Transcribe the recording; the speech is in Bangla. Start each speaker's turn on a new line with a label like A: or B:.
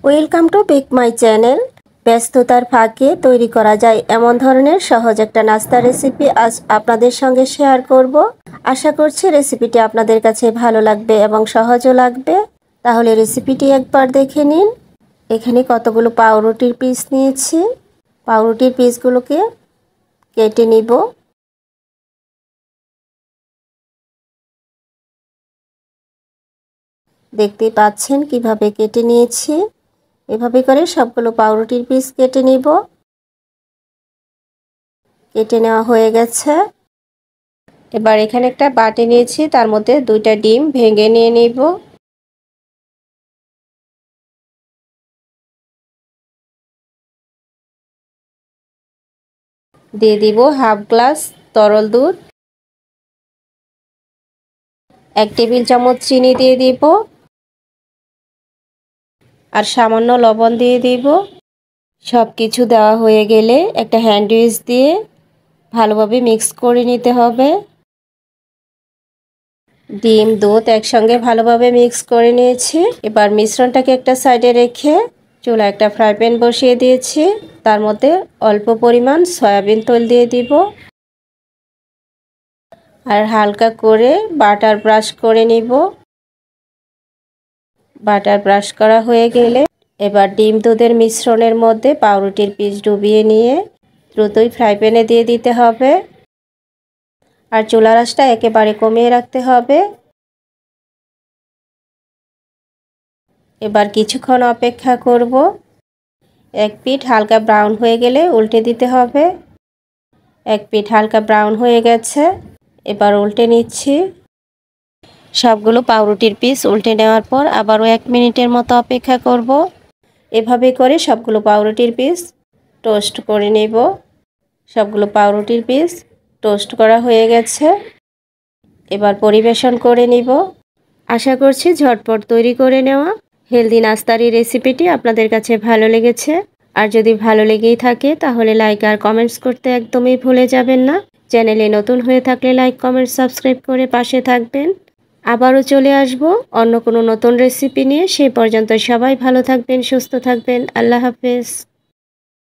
A: Welcome to back my channel. ব্যস্ততার ফাঁকে তৈরি করা যায় এমন ধরনের সহজ একটা নাস্তা রেসিপি আজ আপনাদের সঙ্গে শেয়ার করব। আশা করছি রেসিপিটি আপনাদের কাছে ভালো লাগবে এবং সহজও লাগবে। তাহলে রেসিপিটি একবার দেখে নিন। এখানে কতগুলো পাউরুটির পিস নিয়েছি। পাউরুটির পিসগুলোকে কেটে নিব। দেখতে পাচ্ছেন কিভাবে কেটে নিয়েছি। এভাবে করে সবগুলো পাউরুটির পিস কেটে নিব। কেটে নেওয়া হয়ে গেছে। এবার এখানে একটা বাটি নিয়েছি, তার মধ্যে 2টা ডিম ভেঙে নিয়ে নিব। দিয়ে দিব হাফ গ্লাস তরল দুধ, 1 টেবিল চামচ চিনি দিয়ে দিব, আর সামান্য লবণ দিয়ে দিব। সব কিছু দেওয়া হয়ে গেলে একটা হ্যান্ড উইস্ক দিয়ে ভালোভাবে মিক্স করে নিতে হবে। ডিম দুধ একসঙ্গে ভালোভাবে মিক্স করে নিয়েছি। এবার মিশ্রণটাকে একটা সাইডে রেখে চুলায় একটা ফ্রাই প্যান বসিয়ে দিয়েছি। তার মধ্যে অল্প পরিমাণ সয়াবিন তেল দিয়ে দিব, আর হালকা করে বাটার ব্রাশ করে নিব। বাটার ব্রাশ করা হয়ে গেলে এবার ডিম দুধের মিশ্রণের মধ্যে পাউরুটির পিস ডুবিয়ে নিয়ে দ্রুতই ফ্রাই প্যানে দিয়ে দিতে হবে, আর চুলার আঁচটা একেবারে কমিয়ে রাখতে হবে। এবার কিছুক্ষণ অপেক্ষা করব। এক পিঠ হালকা ব্রাউন হয়ে গেলে উল্টে দিতে হবে। এক পিঠ হালকা ব্রাউন হয়ে গেছে, এবার উল্টে নিচ্ছি। সবগুলো পাউরুটির পিস উল্টে নেওয়ার পর আবারও 1 মিনিটের মতো অপেক্ষা করব। এভাবে করে সবগুলো পাউরুটির পিস টোস্ট করে নেব। সবগুলো পাউরুটির পিস টোস্ট করা হয়ে গেছে। এবার পরিবেশন করে নিব। আশা করছি ঝটপট তৈরি করে নেওয়া হেলদি নাস্তার এই রেসিপিটি আপনাদের কাছে ভালো লেগেছে। আর যদি ভালো লেগেই থাকে তাহলে লাইক আর কমেন্টস করতে একদমই ভুলে যাবেন না। চ্যানেলে নতুন হয়ে থাকলে লাইক, কমেন্ট, সাবস্ক্রাইব করে পাশে থাকবেন। আবারও চলে আসব অন্য কোনো নতুন রেসিপি নিয়ে। সেই পর্যন্ত সবাই ভালো থাকবেন, সুস্থ থাকবেন। আল্লাহ হাফেজ।